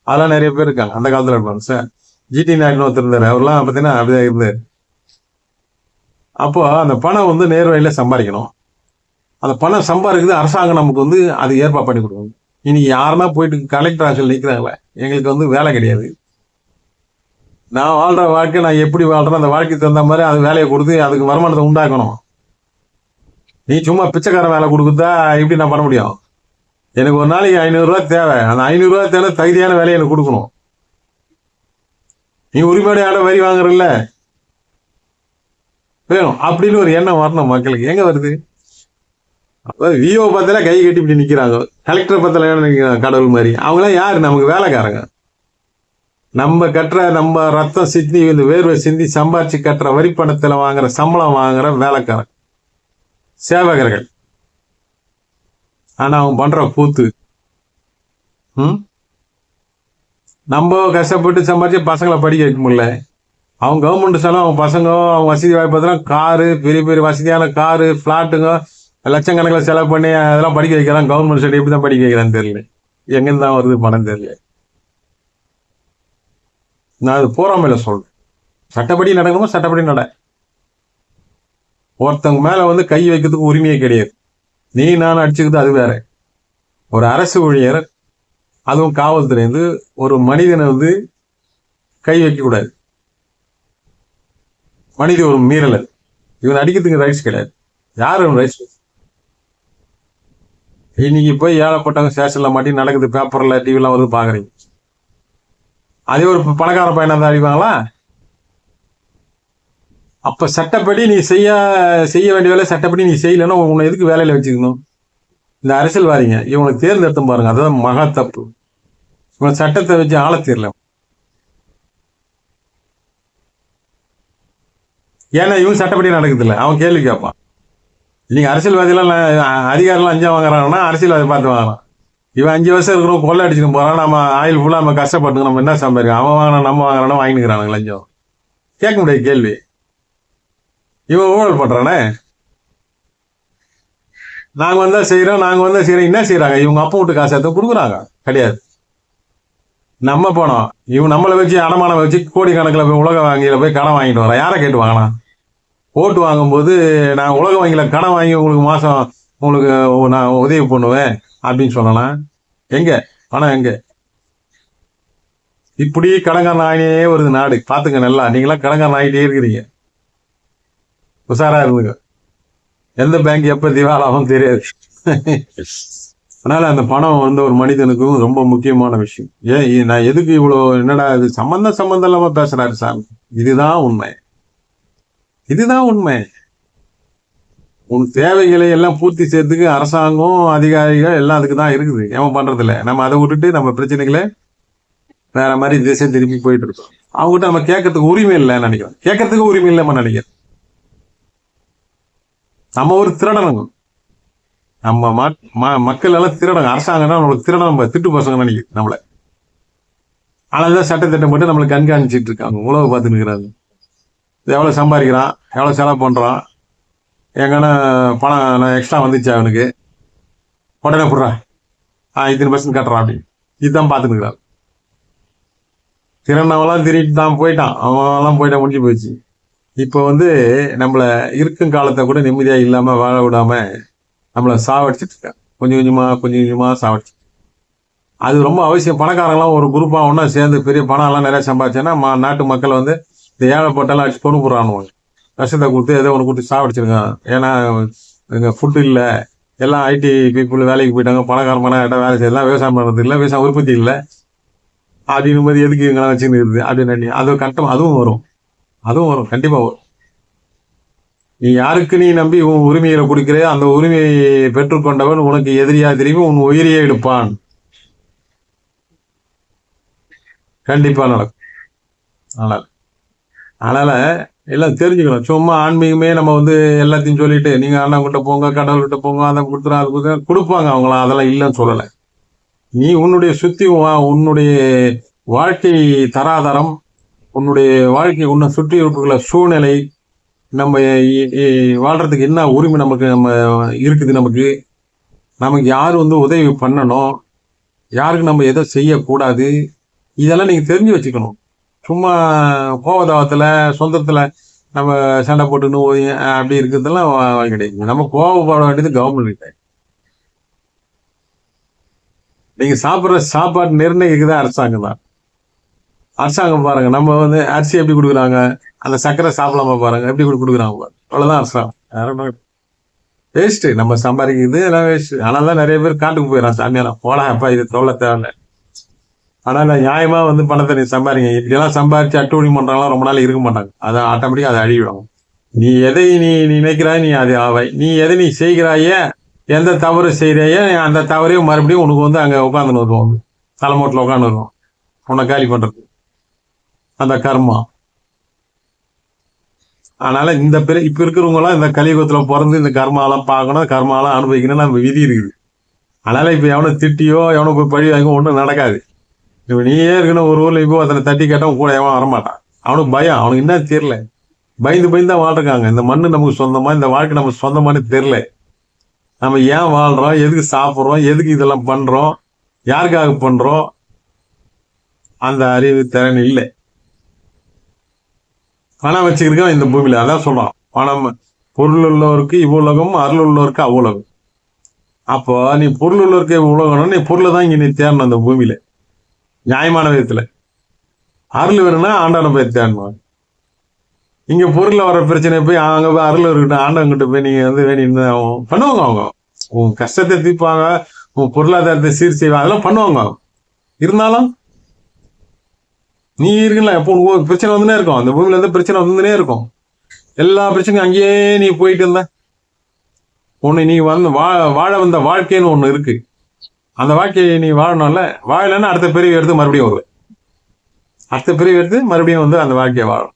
அதெல்லாம் நிறைய பேர் இருக்காங்க அந்த காலத்துல இருப்பாங்க. சார் ஜிடி நாயுடு ஒருத்தர் இருந்தாரு, அவர்லாம் பார்த்தீங்கன்னா அப்படிதான் இருந்தாரு. அப்போ அந்த பணம் வந்து நேர் வழியில சம்பாதிக்கணும். அந்த பணம் சம்பாதிக்கிறது அரசாங்கம் நமக்கு வந்து அது ஏற்பாடு பண்ணி கொடுக்கணும். இன்னைக்கு யாருன்னா போயிட்டு கலெக்டர் ஆஃபீஸில் நிற்கிறாங்களே, எங்களுக்கு வந்து வேலை கிடையாது. நான் வாழ்ற வாழ்க்கை நான் எப்படி வாழ்றேன், அந்த வாழ்க்கைக்கு தகுந்த மாதிரி அது வேலையை கொடுத்து அதுக்கு வருமானத்தை உண்டாக்கணும். நீ சும்மா பிச்சைக்கார வேலை கொடுக்குறதா எப்படி நான் பண்ண முடியும்? எனக்கு ஒரு நாளைக்கு 500 ரூபா தேவை. அந்த 500 ரூபா தேவை தகுதியான வேலையை எனக்கு கொடுக்கணும். நீ உரிமையோட வரி வாங்குறல்ல, வேணும் அப்படின்னு ஒரு எண்ணம் வரணும் மக்களுக்கு. எங்க வருது? அப்ப விஓ பார்த்தா கை கட்டி இப்படி நிக்கிறாங்க, கலெக்டர் பார்த்தா கடவுள் மாதிரி. அவங்களாம் யாரு? நமக்கு வேலைக்காரங்க. நம்ம கட்டுற, நம்ம ரத்தம் சிந்தி இந்த வேர்வை சிந்தி சம்பாரிச்சு கட்டுற வரி பணத்துல வாங்குற சம்பளம் வாங்குற வேலைக்காரன் சேவகர்கள். ஆனா அவன் பண்ற கூத்து. நம்ம கஷ்டப்பட்டு சம்பாரிச்சு பசங்களை படிக்க வைக்க முடியல. அவங்க கவர்மெண்ட் செலவு, அவங்க பசங்க அவங்க வசதி வாய்ப்பு காரு, பெரிய பெரிய வசதியான காரு, பிளாட்டுங்க, லட்சக்கணக்கில் செலவு பண்ணி அதெல்லாம் படிக்க வைக்கிறான். கவர்மெண்ட் சைடு எப்படி தான் படிக்க வைக்கிறான்னு தெரியல, எங்கிருந்து தான் வருது பணம் தெரியல. நான் அது போறாமையில சொல்றேன். சட்டப்படி நடக்கணுமோ சட்டப்படி நட. ஒருத்தவங்க மேல வந்து கை வைக்கிறதுக்கு உரிமையே கிடையாது. நீ நான் அடிச்சுக்கிறது அது வேற. ஒரு அரசு ஊழியர், அதுவும் காவல்துறையிலிருந்து ஒரு மனிதனை வந்து கை வைக்க கூடாது. மனித ஒரு மீறல். இவன் அடிக்கிறதுக்கு ரைட்ஸ் கிடையாது. யாரும் ரைட்ஸ். இன்னைக்கு போய் ஏழப்பட்டவங்க ஸ்டேஷன்ல மாட்டி நடக்குது, பேப்பர்ல டிவிலாம் வந்து பாக்குறீங்க. அதே ஒரு பணக்கார பையனா தான் அடிப்பாங்களா? அப்ப சட்டப்படி நீ செய்ய வேண்டிய வேலை சட்டப்படி நீ செய்யலன்னா உன்னை எதுக்கு வேலையில வச்சுக்கணும்? இந்த அரசியல்வாதிங்க இவங்களை தேர்ந்தெடுத்து பாருங்க, அதுதான் மகா தப்பு. இவங்க சட்டத்தை வச்சு ஆள தீரல. ஏன்னா இவங்க சட்டப்படி நடக்குது இல்லை, அவன் கேள்வி கேட்பான். நீங்க அரசியல்வாதிலாம் அதிகாரிலாம் 5 வாங்குறாங்கன்னா அரசியல்வாதி பார்த்து வாங்கலாம். இவன் 5 வருஷம் இருக்கிறோம் கொள்ளை அடிச்சுட்டு போறான். நம்ம ஆயில் ஃபுல்லா நம்ம கஷ்டப்பட்டு நம்ம என்ன சம்பாதிக்கோம்? அவன் வாங்கினா நம்ம வாங்கினா வாங்கிக்கிறானுங்க லஞ்சம். கேட்க முடியாது கேள்வி. இவன் ஊழல் பண்றானே. நாங்க வந்தா செய்யறோம் என்ன செய்யறாங்க? இவங்க அப்பா விட்டு காசு எடுத்து கொடுக்குறாங்க கிடையாது. நம்ம போனோம், இவன் நம்மளை வச்சு அடமானம் வச்சு கோடிக்கணக்கில் போய் உலக வங்கியில போய் கடன் வாங்கிட்டு வரோம். யாரை கேட்டு வாங்கினா? ஓட்டு வாங்கும்போது நான் உலக வங்கியில கடன் வாங்கி உங்களுக்கு மாசம் உங்களுக்கு நான் உதவி பண்ணுவேன் அப்படின்னு சொன்னா எங்க பணம் எங்க? இப்படி கடன்காரன் ஆகினே வருது நாடு. பாத்துங்க நல்லா, நீங்களாம் கடன்காரன் ஆகிட்டே இருக்கிறீங்க. உஷாரா இருந்துங்க. எந்த பேங்க் எப்ப திவாலாகும் தெரியாது. அதனால அந்த பணம் வந்து ஒரு மனிதனுக்கும் ரொம்ப முக்கியமான விஷயம். ஏன் நான் எதுக்கு இவ்வளவு என்னடா இது சம்பந்தம் இல்லாம பேசுறாரு சாமி? இதுதான் உண்மை. உன் தேவைகளை எல்லாம் பூர்த்தி செய்யறதுக்கு அரசாங்கம் அதிகாரிகள் எல்லாம் அதுக்கு தான் இருக்குது. ஏன் பண்றது இல்லை. நம்ம அதை விட்டுட்டு நம்ம பிரச்சனைகளை வேற மாதிரி திசை திருப்பி போயிட்டு இருக்கோம். அவங்ககிட்ட நம்ம கேட்கறதுக்கு உரிமை இல்லைன்னு நினைக்கிறோம். கேட்கறதுக்கு உரிமை இல்லைன்னு நினைக்கிறேன். நம்ம ஒரு திருடனுங்க. நம்ம மக்கள் எல்லாம் திருடங்க. அரசாங்கம்னா நம்மளுக்கு திருடன், நம்ம திட்டு பசங்க நினைக்குது நம்மள. ஆனால் சட்டத்திட்டம் போட்டு நம்மளுக்கு கண்காணிச்சிட்டு இருக்காங்க, உழவு பார்த்துன்னு இருக்கிறாங்க. எவ்வளோ சம்பாதிக்கிறான், எவ்வளோ செலவு பண்ணுறான், எங்கன்னா பணம் எக்ஸ்ட்ரா வந்துச்சு அவனுக்கு, உடனே போடுறான், இத்தனை பர்சன்ட் கட்டுறான் அப்படின்னு. இதுதான் பார்த்துன்னு இருக்கிறான். திறனவெல்லாம் திருட்டு தான் போயிட்டான், அவன்லாம் போயிட்டான், முடிஞ்சு போயிடுச்சு. இப்போ நம்மளை இருக்கும் காலத்தை கூட நிம்மதியாக இல்லாமல் வாழ விடாமல் நம்மளை சாவடிச்சிட்டு இருக்காங்க. கொஞ்சம் கொஞ்சமாக சாவடிச்சு. அது ரொம்ப அவசியம். பணக்காரங்களாம் ஒரு குரூப்பாக ஒன்றா சேர்ந்து பெரிய பணம்லாம் நிறையா சம்பாதிச்சேன்னா நாட்டு மக்கள் இந்த ஏழைப்பட்டெல்லாம் அடிச்சு கொண்டு போடுறானுவாங்க. கஷ்டத்தை கொடுத்து ஏதோ ஒன்று கொடுத்து சாவடிச்சிருங்க. ஏன்னா இங்கே ஃபுட்டு இல்லை, எல்லாம் ஐடி பீப்புள் வேலைக்கு போயிட்டாங்க, பணக்காரமான இடம் வேலை செய்யலாம், விவசாயம் பண்ணுறது இல்லை, விவசாயம் உற்பத்தி இல்லை அப்படின்னு போது எதுக்கு இவங்களாம் வச்சுன்னு இருக்குது அப்படின்னு அது கட்டம். அதுவும் வரும் கண்டிப்பாக வரும். நீ யாருக்கு நீ நம்பி உன் உரிமையில கொடுக்கிற, அந்த உரிமையை பெற்றுக்கொண்டவன் உனக்கு எதிரியா திரும்பி உன் உயிரியை எடுப்பான். கண்டிப்பா நடக்கும். அதனால எல்லாம் தெரிஞ்சுக்கணும். சும்மா ஆன்மீகமே நம்ம எல்லாத்தையும் சொல்லிட்டு நீங்க அண்ணன் போங்க, கடவுள்கிட்ட போங்க, அதை கொடுத்துரும், அது கொடுப்பாங்க அவங்களாம், அதெல்லாம் இல்லைன்னு சொல்லலை. நீ உன்னுடைய சுத்தி உன்னுடைய வாழ்க்கை தராதரம், உன்னுடைய வாழ்க்கை உன்னை சுற்றி இருக்கிற சூழ்நிலை, நம்ம வாழ்றதுக்கு என்ன உரிமை நம்ம இருக்குது, நமக்கு யார் உதவி பண்ணணும், யாருக்கு நம்ம எதை செய்யக்கூடாது, இதெல்லாம் நீங்க தெரிஞ்சு வச்சுக்கணும். சும்மா கோபதாபத்துல சொந்தத்துல நம்ம சண்டை போட்டுன்னு அப்படி இருக்கிறதெல்லாம் கிடையாது. நம்ம கோபப்பட வேண்டியது கவர்மெண்ட். நீங்க சாப்பிட்ற சாப்பாடு நிர்ணயிக்குதான் அரசாங்கம் தான். அரசாங்கம் பாருங்க, நம்ம அரிசி எப்படி கொடுக்குறாங்க, அந்த சர்க்கரை சாப்பிடாம பாருங்க எப்படி கொடுக்குறாங்க. அவ்வளவுதான் அரசாங்கம். வேஸ்ட். நம்ம சம்பாதிக்கிறது எல்லாம் வேஸ்ட். ஆனால் தான் நிறைய பேர் காட்டுக்கு போயிடறான். சாமியாரம் போடா அப்பா, இது தொல்லை தேவை. ஆனால் நியாயமா பணத்தை நீ சம்பாதிங்க. இப்படியெல்லாம் சம்பாதிச்சு அட்டூழி பண்றாங்களாம் ரொம்ப நாள் இருக்க மாட்டாங்க. அதை ஆட்டோமேட்டிக்கா அதை அழிவிடும். நீ எதை நீ நினைக்கிறாய் நீ அதை ஆவாய். நீ எதை நீ செய்கிறாயே, எந்த தவறு செய்கிறாயே, அந்த தவறையும் மறுபடியும் உனக்கு அங்கே உட்காந்துன்னு வருவோம், தலைமோட்டில் உட்காந்து வருவோம் உன்னை காலி பண்றது, அந்த கர்மா. அதனால இப்ப இருக்கிறவங்களாம் இந்த கலியுகத்துல பிறந்து இந்த கர்மாலாம் பார்க்கணும், கர்மாலாம் அனுபவிக்கணும், நம்ம விதி இருக்குது. அதனால இப்ப எவனும் திட்டியோ எவனும் போய் பழி வாங்க ஒன்றும் நடக்காது. இப்ப நீயே இருக்கணும் ஒரு ஊர்ல, இப்போ அதனை தட்டி கேட்டவன் கூட எவன் வரமாட்டான். அவனுக்கு பயம், அவனுக்கு என்ன தெரியல, பயந்து தான் வாழ்றாங்க. இந்த மண்ணு நமக்கு சொந்தமா, இந்த வாழ்க்கை நமக்கு சொந்தமானு தெரியல. நம்ம ஏன் வாழ்றோம், எதுக்கு சாப்பிட்றோம், எதுக்கு இதெல்லாம் பண்றோம், யாருக்காக பண்றோம், அந்த அறிவு திறன் இல்லை. பணம் வச்சுருக்கோம் இந்த பூமியில. அதான் சொல்றான், பணம் பொருள் உள்ளவருக்கு இவ்வுலகம், அருள் உள்ளவருக்கு அவ்வுலகம். அப்போ நீ பொருள் உள்ளவருக்கு உலகம்னா நீ பொருளை தான் இங்க நீ தேடணும் அந்த பூமியில, நியாயமான விதத்துல. அருள் வேணும்னா ஆண்டான போய் தேடணும். இங்க பொருள்ல வர பிரச்சனை போய் அங்க போய் அருள் இருக்கட்டும், ஆண்டவங்கிட்ட போய் நீங்க வேணும்னு பண்ணுவாங்க. அவங்க உன் கஷ்டத்தை தீர்ப்பாங்க, உன் பொருளாதாரத்தை சீர் செய்வாங்க, அதெல்லாம் பண்ணுவாங்க. இருந்தாலும் நீ இருக்குல்ல, எப்போ உனக்கு பிரச்சனை வந்துனே இருக்கும். அந்த பூமியில பிரச்சனை வந்துனே இருக்கும். எல்லா பிரச்சனையும் அங்கேயே நீ போயிட்டு இருந்த ஒண்ணு நீ வாழ வந்த வாழ்க்கைன்னு ஒண்ணு இருக்கு. அந்த வாழ்க்கையை நீ வாழணும்ல, வாழலைன்னா அடுத்த பிரிவு எடுத்து மறுபடியும் வருவேன். அடுத்த பிரிவு எடுத்து மறுபடியும் அந்த வாழ்க்கையை வாழும்.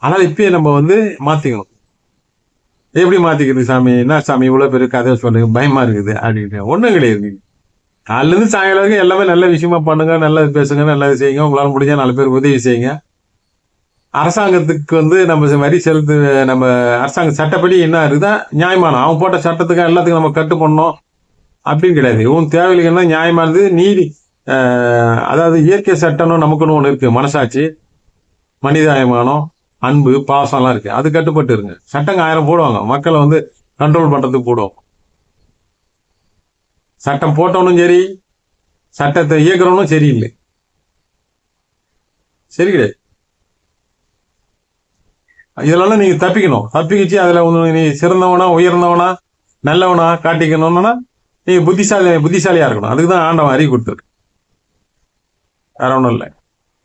ஆனால் இப்பயே நம்ம மாத்திக்கணும். எப்படி மாத்திக்கிறது சாமி? என்ன சாமி இவ்வளவு பெரிய கதை சொல்லுங்க, பயமா இருக்குது அப்படின்னு. ஒண்ணும் கிடையாது. காலில இருந்து சாயங்காலம் வரைக்கும் எல்லாமே நல்ல விஷயமா பண்ணுங்க, நல்லது பேசுங்க, நல்லது செய்யுங்க. உங்களால முடிஞ்சா 4 பேர் உதவி செய்யுங்க. அரசாங்கத்துக்கு நம்ம வரி செலுத்து, நம்ம அரசாங்க சட்டப்படி என்ன இருக்குதா நியாயமான, அவன் போட்ட சட்டத்துக்கு எல்லாத்துக்கும் நம்ம கட்டு பண்ணோம் அப்படின்னு கிடையாது. உன் தேவையில்லைன்னா நியாயமானது நீதி, அதாவது இயற்கை சட்டம்னு நமக்குன்னு ஒண்ணு இருக்கு, மனசாட்சி, மனிதாயமானம், அன்பு, பாசம்லாம் இருக்கு. அது கட்டுப்பட்டு இருங்க. சட்டங்க 1000 போடுவாங்க, மக்களை கண்ட்ரோல் பண்றதுக்கு போடுவோம். சட்டம் போட்டவனும் சரி, சட்டத்தை இயக்குறவனும் சரியில்லை, சரி கிடையாது. இதெல்லாம் நீங்க தப்பிக்கணும். தப்பிக்கிச்சு அதுல நீ சிறந்தவனா, உயர்ந்தவனா, நல்லவனா காட்டிக்கணும்னா நீங்க புத்திசாலியா இருக்கணும். அதுக்குதான் ஆண்டவன் அறிவு கொடுத்துருக்கு, வேற ஒன்றும் இல்லை.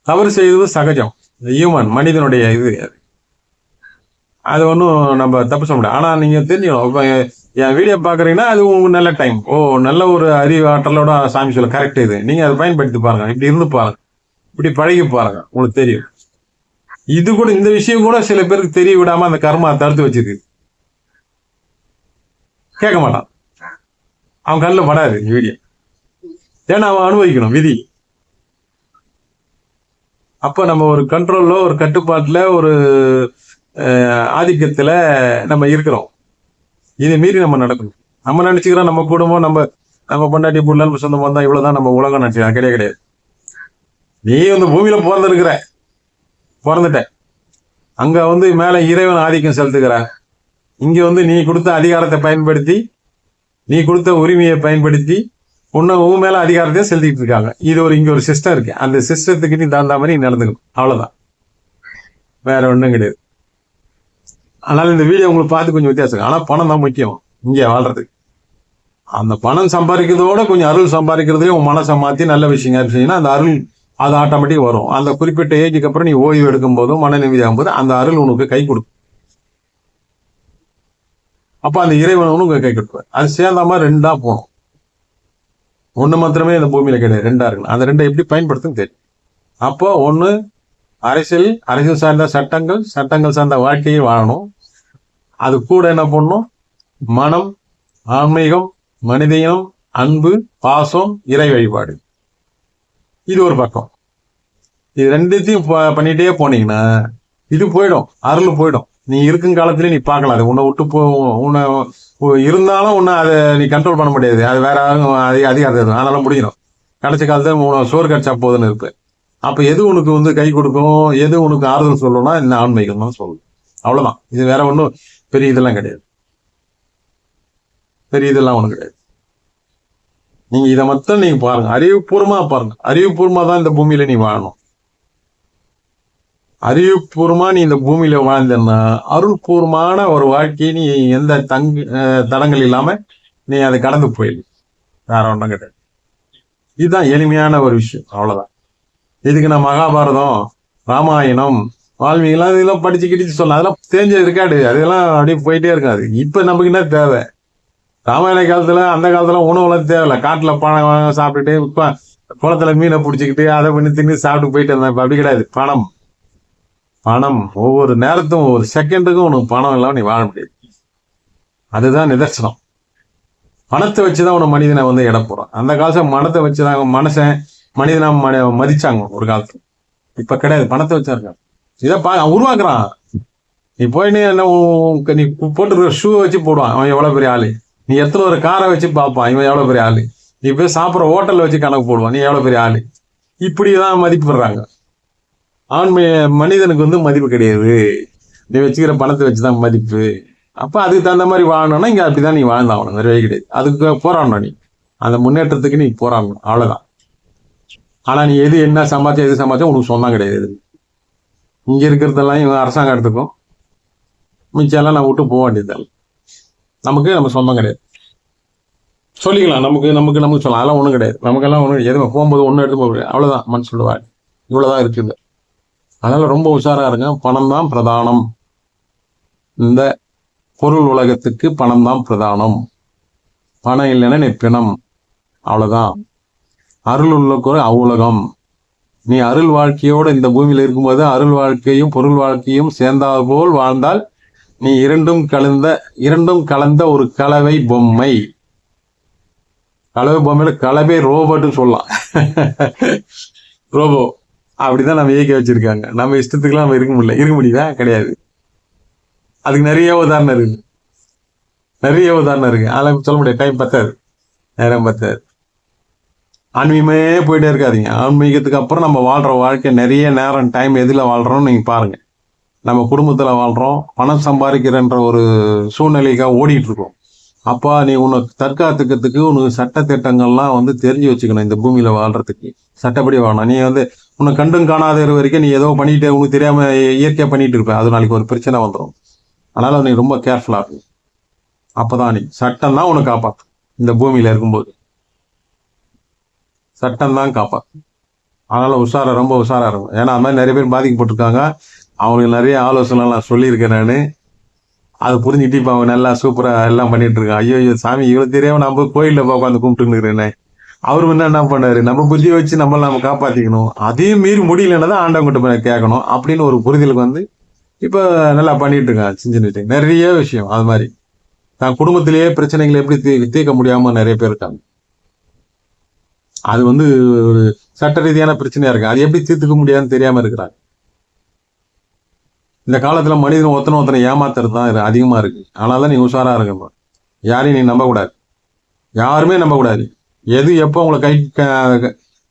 தவறு செய்வது சகஜம், ஹியூமன், மனிதனுடைய இது. அது ஒன்றும் நம்ம தப்பு சொல்ல முடியாது. ஆனா நீங்க தெரிஞ்சுக்கணும், இப்ப என் வீடியோ பாக்குறீங்கன்னா அது உங்களுக்கு நல்ல டைம். நல்ல ஒரு அறிவு ஆற்றலோட சாமி சொல்ல கரெக்ட். இது நீங்க அதை பயன்படுத்தி பாருங்க, இப்படி இருந்து பாருங்க, இப்படி பழகி பாருங்க, உங்களுக்கு தெரியும். இது கூட, இந்த விஷயம் கூட சில பேருக்கு தெரிய விடாம அந்த கர்மா தடுத்து வச்சிருக்கு. கேட்க மாட்டான், அவன் கண்ணில் படாது வீடியோ. ஏன்னா அவன் அனுபவிக்கணும் விதி. அப்போ நம்ம ஒரு கண்ட்ரோல்ல, ஒரு கட்டுப்பாட்டுல, ஒரு ஆதிக்கத்துல நம்ம இருக்கிறோம். இதை மீறி நம்ம நடக்கணும். நம்ம நினைச்சுக்கிறோம் நம்ம குடும்பம், நம்ம பொண்டாட்டி புள்ள நம்ம சொந்தம் வந்தா இவ்வளவுதான் நம்ம உலகம் நினைச்சுக்கலாம். கிடையாது கிடையாது. நீ பூமியில பிறந்துட்ட, அங்க மேல இறைவன் ஆதிக்கம் செலுத்துகிற. இங்க நீ கொடுத்த அதிகாரத்தை பயன்படுத்தி, நீ கொடுத்த உரிமையை பயன்படுத்தி உன் மேல அதிகாரத்தையும் செலுத்திட்டு இருக்காங்க. இங்க ஒரு சிஸ்டம் இருக்கு. அந்த சிஸ்டத்துக்கு நீ தகுந்த மாதிரி நடந்துக்கணும். அவ்வளவுதான், வேற ஒண்ணும் கிடையாது. அதனால இந்த வீடியோ உங்களுக்கு பார்த்து கொஞ்சம் வித்தியாசம். ஆனா பணம் தான் முக்கியம் இங்க வாழ்றதுக்கு. அந்த பணம் சம்பாதிக்கிறதோட கொஞ்சம் அருள் சம்பாதிக்கிறதுலயும் உன் மனசை மாத்தி நல்ல விஷயம் செய்யணும். அந்த அருள் அது ஆட்டோமேட்டிக் வரும். அந்த குறிப்பிட்ட ஏஜுக்கு அப்புறம் நீ ஓய்வு எடுக்கும் போதும் மன நிம்மதியாகும் போது அந்த அருள் உனக்கு கை கொடுக்கும். அப்ப அந்த இறைவன் உனக்கு கை கொடுப்பார். அது சேர்ந்த மாதிரி ரெண்டா போகணும். ஒண்ணு மாத்திரமே இந்த பூமியில கிடையாது, ரெண்டா இருக்கணும். அந்த ரெண்டை எப்படி பயன்படுத்தும் தெரியும். அப்போ ஒண்ணு அரசியல் சார்ந்த சட்டங்கள் சார்ந்த வாழ்க்கையை வாழணும். அது கூட என்ன பண்ணணும்? மனம், ஆன்மீகம், மனிதனம், அன்பு, பாசம், இறை வழிபாடு. இது ஒரு பக்கம். இது ரெண்டுத்தையும் பண்ணிட்டே போனீங்கன்னா இது போயிடும், அருள் போயிடும். நீ இருக்கும் காலத்திலேயே நீ பார்க்கலாம். அது உன்னை விட்டு உன்னை இருந்தாலும் உன்னை அதை நீ கண்ட்ரோல் பண்ண முடியாது. அது வேற அதிகாரத்தை அதனால முடிஞ்சிடும். கடைசி காலத்துல சோறு கடிச்சா போதுன்னு இருப்பேன். அப்ப எது உனக்கு கை கொடுக்கும், எது உனக்கு ஆறுதல் சொல்லணும்னா இந்த ஆன்மீகம் தான் சொல்லணும். அவ்வளவுதான். இது வேற ஒன்றும் பெரிய இதெல்லாம் கிடையாது. பெரிய இதெல்லாம் ஒன்றும் கிடையாது. நீங்க இதை மட்டும் நீங்க பாருங்க, அறிவுபூர்வமா பாருங்க. அறிவுபூர்வமா தான் இந்த பூமியில நீ வாழணும். அறிவுபூர்வமா நீ இந்த பூமியில வாழ்ந்தன்னா அருள்பூர்வமான ஒரு வாழ்க்கையை நீ எந்த தடங்கள் இல்லாம நீ அதை கடந்து போயிடு. வேற ஒன்றும் கிடையாது. இதுதான் எளிமையான ஒரு விஷயம். அவ்வளவுதான். இதுக்கு நான் மகாபாரதம், ராமாயணம், வால்மீகிலாம் இதெல்லாம் படிச்சு சொல்லலாம். அதெல்லாம் தெரிஞ்சது இருக்காது. அதெல்லாம் அப்படியே போயிட்டே இருக்காது. இப்ப நமக்கு என்ன தேவை? ராமாயண காலத்துல அந்த காலத்துல உணவுலாம் தேவையில்ல. காட்டுல பணம் சாப்பிட்டுட்டு குளத்துல மீனை பிடிச்சிக்கிட்டு அதை பண்ணி தின்னு சாப்பிட்டு போயிட்டு இருந்தேன். இப்ப அப்படி கிடையாது. பணம் ஒவ்வொரு நேரத்தும் ஒவ்வொரு செகண்டுக்கும் உனக்கு பணம் இல்லாம நீ வாழ முடியாது. அதுதான் நிதர்சனம். பணத்தை வச்சுதான் உன மனிதனை எடை போறான். அந்த காலத்துல மனத்தை வச்சுதான் மனிதனா மதிச்சாங்க ஒரு காலத்துல. இப்ப கிடையாது. பணத்தை வச்சா இருக்காங்க. இதை உருவாக்குறான். நீ போய் நீ போட்டு ஷூ வச்சு போடுவான், அவன் எவ்வளவு பெரிய ஆளு. நீ எத்தனை ஒரு காரை வச்சு பார்ப்பான், இவன் எவ்வளவு பெரிய ஆளு. நீ போய் சாப்பிட்ற ஹோட்டல்ல வச்சு கணக்கு போடுவான், நீ எவ்வளவு பெரிய ஆளு. இப்படிதான் மதிப்பிடுறாங்க. மனிதனுக்கு மதிப்பு கிடையாது. நீ வச்சுக்கிற பணத்தை வச்சுதான் மதிப்பு. அப்ப அதுக்கு தகுந்த மாதிரி வாழணும்னா இங்க அப்படிதான் நீ வாழ்ந்தாகணும். வேற வழி கிடையாது. அதுக்கு போராடணும். நீ அந்த முன்னேற்றத்துக்கு நீ போராடணும். அவ்வளவுதான். ஆனா நீ என்ன சம்பாதிச்சா உனக்கு சொந்தம் கிடையாது. இங்க இருக்கிறதெல்லாம் இவன் அரசாங்கம் எடுத்துக்கும். மிச்செல்லாம் நான் விட்டு போக வேண்டியது. நம்ம சொந்தம் கிடையாது. சொல்லிக்கலாம். நமக்கு சொல்லலாம். அதெல்லாம் ஒண்ணும் கிடையாது. நமக்கெல்லாம் ஒண்ணு எதுவும் போகும்போது ஒண்ணு எடுத்து போக முடியாது. அவ்வளவுதான். மனசு சொல்லுவாள். இவ்வளவுதான் இருக்குது. அதனால ரொம்ப உஷாரா இருங்க. பணம் தான் பிரதானம். இந்த பொருள் உலகத்துக்கு பணம் தான் பிரதானம். பணம் இல்லைன்னா நீ பிணம். அவ்வளவுதான். அருள் உள்ள அவ்வுலகம். நீ அருள் வாழ்க்கையோட இந்த பூமியில இருக்கும்போது அருள் வாழ்க்கையும் பொருள் வாழ்க்கையும் சேர்ந்தால் போல் வாழ்ந்தால் நீ இரண்டும் கலந்த ஒரு கலவை பொம்மை. கலவை பொம்மையில கலவை ரோபோட்னு சொல்லலாம். ரோபோ அப்படிதான் நம்ம இயக்கி வச்சிருக்காங்க. நம்ம இஷ்டத்துக்குலாம் நம்ம இருக்க முடியுதா? கிடையாது. அதுக்கு நிறைய உதாரணம் இருக்கு. அதெல்லாம் சொல்ல முடியாது. டைம் பத்தாது, நேரம் பத்தாது. ஆன்மீகமே போயிட்டே இருக்காதீங்க. ஆன்மீகத்துக்கு அப்புறம் நம்ம வாழ்ற வாழ்க்கை நிறைய நேரம் டைம் எதுல வாழ்றோம்னு நீங்க பாருங்க. நம்ம குடும்பத்துல வாழ்றோம், பணம் சம்பாதிக்கிறன்ற ஒரு சூழ்நிலைக்காக ஓடிட்டு இருக்கோம். அப்பா நீ உனக்கு தற்காத்துக்கிறதுக்கு உனக்கு சட்ட திட்டங்கள்லாம் தெரிஞ்சு வச்சுக்கணும். இந்த பூமியில வாழ்றதுக்கு சட்டப்படி வாழணும். நீ உன்னை கண்டும் காணாத வரைக்கும் நீ ஏதோ பண்ணிட்டு உனக்கு தெரியாம இயற்கையா பண்ணிட்டு இருப்ப. அது நாளைக்கு ஒரு பிரச்சனை வந்துடும். அதனால நீ ரொம்ப கேர்ஃபுல்லா இருக்கும். அப்பதான் நீ சட்டம் தான் உனக்கு காப்பாற்றும். இந்த பூமியில இருக்கும்போது சட்டம் தான் காப்பாற்றும். அதனால ரொம்ப உஷாரா இருக்கும். ஏன்னா அது மாதிரி நிறைய பேர் பாதிக்கப்பட்டிருக்காங்க. அவங்களுக்கு நிறைய ஆலோசனை நான் சொல்லியிருக்கேன். நான் அதை புரிஞ்சுட்டு இப்ப அவன் நல்லா சூப்பரா எல்லாம் பண்ணிட்டு இருக்கான். ஐயோ சாமி இவ்வளவு தெரியாம நம்ம கோயில்ல உட்காந்து கும்பிட்டு இருக்கிறேன். அவரு என்ன பண்ணாரு, நம்ம புத்தியை வச்சு நம்ம காப்பாத்திக்கணும். அதே மீறி முடியலன்னா தான் ஆண்டவங்கிட்ட போய் கேட்கணும் அப்படின்னு ஒரு புரிதலுக்கு இப்ப நல்லா பண்ணிட்டு இருக்கான். செஞ்சுட்டு நிறைய விஷயம் அது மாதிரி தான் குடும்பத்திலேயே பிரச்சனைகளை எப்படி தீர்க்க முடியாம நிறைய பேர் இருக்காங்க. அது ஒரு சட்ட ரீதியான பிரச்சனையா இருக்கு. அது எப்படி தீர்த்துக்க முடியாதுன்னு தெரியாம இருக்கிறாங்க. இந்த காலத்துல மனிதன் ஒருத்தனை ஏமாத்துறது தான் அதிகமா இருக்கு. ஆனாலும் நீ உஷாரா இருக்கணும். யாரையும் நீ நம்பக்கூடாது. யாருமே நம்பக்கூடாது. எது எப்போ உங்களை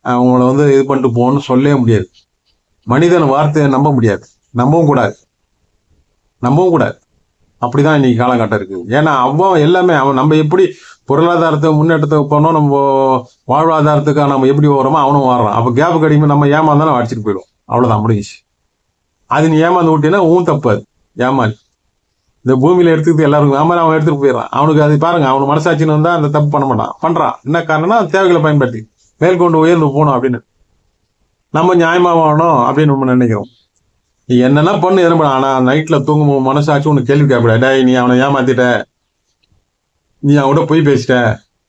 உங்களை இது பண்ணிட்டு போகணும்னு சொல்லவே முடியாது. மனிதன் வார்த்தையை நம்ப முடியாது. நம்பவும் கூடாது. அப்படிதான் இன்னைக்கு காலகட்டம் இருக்கு. ஏன்னா அவன் எல்லாமே நம்ம எப்படி பொருளாதாரத்தை முன்னேற்றத்துக்கு போனோம், நம்ம வாழ்வாதாரத்துக்காக நம்ம எப்படி வரோமோ அவனும் வாடுறான். அப்ப கேப் கிடைக்கும், நம்ம ஏமாந்தாலும் அடிச்சுட்டு போயிடும். அவ்வளவுதான், முடிஞ்சிச்சு. அது நீ ஏமாந்து விட்டீங்கன்னா ஊன் தப்பு. அது ஏமாறி இந்த பூமியில எடுத்துக்கிட்டு எல்லாருக்கும் ஏமாறி அவன் எடுத்துட்டு போயிடறான். அவனுக்கு அது பாருங்க, அவனுக்கு மனசாட்சின்னு வந்தா அந்த தப்பு பண்ண மாட்டான். பண்றான். என்ன காரணம்னா தேவைகளை பயன்படுத்தி மேற்கொண்டு உயர்ந்து போகணும் அப்படின்னு நம்ம நியாயமா வாழணும் அப்படின்னு நம்ம நினைக்கிறோம். நீ என்னன்னா பண்ணு எதுவும். ஆனா நைட்ல தூங்கும் மனசாட்சி உனக்கு கேள்வி கேட்கக்கூடாது. நீ அவனை ஏமாத்திட்ட, நீ அவன்கிட்ட போய் பேசிட்ட,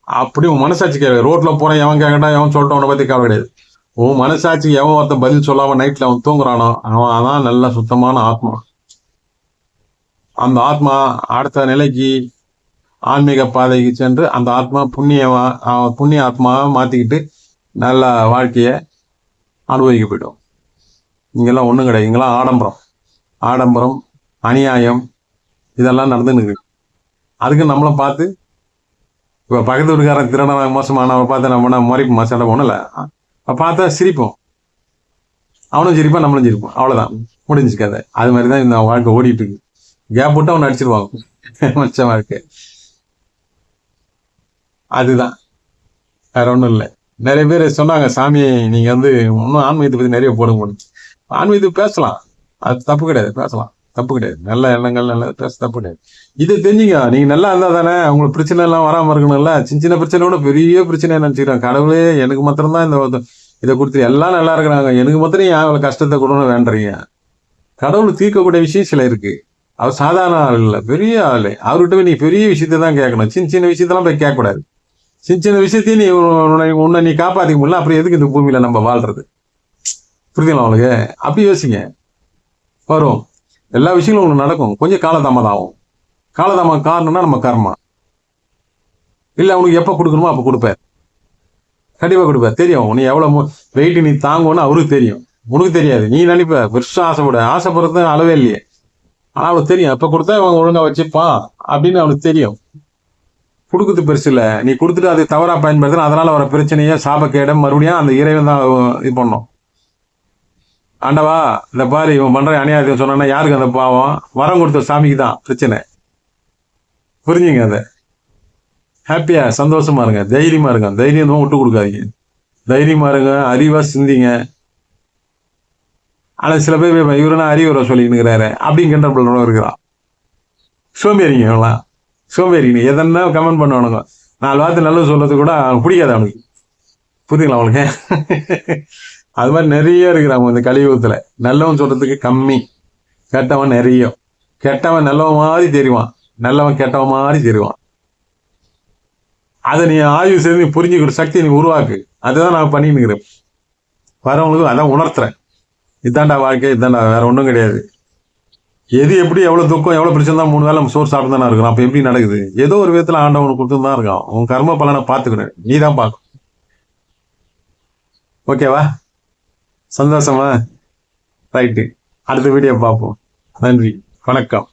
அப்படி உன் மனசாட்சி கேட்க. ரோட்ல போறேன் எவன் கேட்கட்டா எவன் சொல்லிட்டு அவனை பத்தி கவலை கிடையாது. உன் மனசாட்சி எவன் ஒருத்தன் பதில் சொல்லாம நைட்ல அவன் தூங்குறானோ அவன் அதான் நல்ல சுத்தமான ஆத்மா. அந்த ஆத்மா அடுத்த நிலைக்கு ஆன்மீக பாதைக்கு சென்று அந்த ஆத்மா புண்ணிய ஆத்மாவை மாத்திக்கிட்டு நல்ல வாழ்க்கைய அனுபவிக்க போயிடும். இங்கெல்லாம் ஒண்ணும் கிடையாது. இங்கெல்லாம் ஆடம்பரம், அநியாயம் இதெல்லாம் நடந்துன்னு இருக்கு. அதுக்கு நம்மளை பார்த்து இப்ப பக்கத்து வீட்டுக்காரன் திருடனாக மோசமானவன் பார்த்து நம்ம முறைப்பு சண்டை போனல பார்த்தா சிரிப்போம். அவனும் சிரிப்பான், நம்மளும் சிரிப்போம். அவ்வளவுதான், முடிஞ்சு கதை. அது மாதிரிதான் இந்த வாழ்க்கை ஓடிட்டு இருக்கு. கேப் போட்டு அவனை அடிச்சிருவாங்க மச்ச வாழ்க்கை. அதுதான், வேற ஒண்ணும் இல்லை. நிறைய பேர் சொன்னாங்க, சாமி நீங்க இன்னும் ஆன்மீகத்தை பத்தி நிறைய போடுங்க. ஆன்மீகத்தை பேசலாம், அது தப்பு கிடையாது. பேசலாம், தப்பு கிடையாது. நல்ல எண்ணங்கள் நல்ல பேச தப்பு கிடையாது. இதை தெரிஞ்சுங்க. நீங்க நல்லா இருந்தா தானே உங்களுக்கு பிரச்சனை எல்லாம் வராம இருக்கணும்ல. சின்ன பிரச்சனையோட பெரிய பிரச்சனை நினைச்சுக்கிறேன். கடவுளே எனக்கு மாத்திரம்தான் இதை கொடுத்து எல்லாம் நல்லா இருக்கிறாங்க, எனக்கு மாத்திரம் ஏன் அவ்வளவு கஷ்டத்தை கொடுன்னு வேண்டறீங்க? கடவுள் தீர்க்கக்கூடிய விஷயம் சில இருக்கு. அவர் சாதாரண ஆள் இல்லை, பெரிய ஆளு. அவர்கிட்ட நீ பெரிய விஷயத்தை தான் கேட்கணும். சின்ன விஷயத்தெல்லாம் போய் கேட்கக்கூடாது. சின்ன விஷயத்தையும் உன்னை நீ காப்பாத்திக்க முடியல, அப்புறம் எதுக்கு இந்த பூமியில நம்ம வாழ்றது? புரியுதுங்களா உங்களுக்கு? அப்படி யோசிங்க. வரும் எல்லா விஷயங்களும் உங்களுக்கு நடக்கும். கொஞ்சம் காலதாமதம் ஆகும். காலதாமதம் காரணம்னா நம்ம கர்மா. இல்ல அவனுக்கு எப்ப கொடுக்கணுமோ அப்ப கொடுப்பார். கண்டிப்பா கொடுப்பார். தெரியும் நீ எவ்வளவு வெயிட் நீ தாங்குவோன்னு அவருக்கு தெரியும். உனக்கு தெரியாது. நீ நினைப்ப பெருசா ஆசைப்படுறது அளவே இல்லையே. ஆனா அவனுக்கு தெரியும், எப்ப கொடுத்தா அவன் ஒழுங்கா வச்சுப்பான் அப்படின்னு அவனுக்கு தெரியும். கொடுக்குறது பெருசு இல்ல. நீ கொடுத்துட்டு அது தவறா பயன்படுத்தினா அதனால வர பிரச்சனையே சாபக்கேடம் மறுபடியும் அந்த இறைவன் தான் இது பண்ணும். ஆண்டவா இந்த பாரு இவன் பண்ற அநியாயத்தை சொன்னா யாருக்கு அந்த பாவம்? வரம் கொடுத்த சாமிக்கு தான் பிரச்சனை. புரிஞ்சுங்க. அதை ஹாப்பியா சந்தோஷமா இருங்க, தைரியமா இருங்க. தைரியம் தான் விட்டு கொடுக்காதீங்க. தைரியமா இருங்க, அறிவா சிந்திங்க. ஆனா சில பேர் இவருனா அறிவுரை சொல்லிக்கிறாரு அப்படிங்கிற இருக்கிறான். சோம்பேறிங்க இவங்களாம், சோம்பேறிங்க. எதனா கமெண்ட் பண்ணுவானுங்க. 4 வார்த்தை நல்லது சொல்றது கூட அவனுக்கு பிடிக்காது. அவனுக்கு புரியுங்களா அவனுக்கு? அது மாதிரி நிறைய இருக்கிறாங்க இந்த கலியுகத்துல. நல்லவன் சொல்றதுக்கு கம்மி, கெட்டவன் நிறைய. கெட்டவன் நல்லவன் மாதிரி தெரிவான், நல்லவன் கெட்டவன் மாதிரி தெரிவான். அதை நீ ஆய்வு செய்து நீ புரிஞ்சுக்கிற சக்தியை நீ உருவாக்கு. அதுதான் நான் பண்ணின்னு இருக்கிறேன். வரவங்களுக்கு அதான் உணர்த்துறேன். இதாண்டா வாழ்க்கை, இதாண்டா, வேற ஒன்றும் கிடையாது. எது எப்படி எவ்வளவு துக்கம் எவ்வளவு பிரச்சனை தான் 3 வேளை நம்ம சோறு சாப்பிட்டு தானே இருக்கிறோம். அப்ப எப்படி நடக்குது? ஏதோ ஒரு விதத்துல ஆண்டவனுக்கு கொடுத்து தான் இருக்கான். உன் கர்ம பலனை பார்த்துக்கணும், நீ தான் பார்க்கணும். ஓகேவா? சந்தோஷமா? ரைட்டு, அடுத்த வீடியோ பார்ப்போம். நன்றி, வணக்கம்.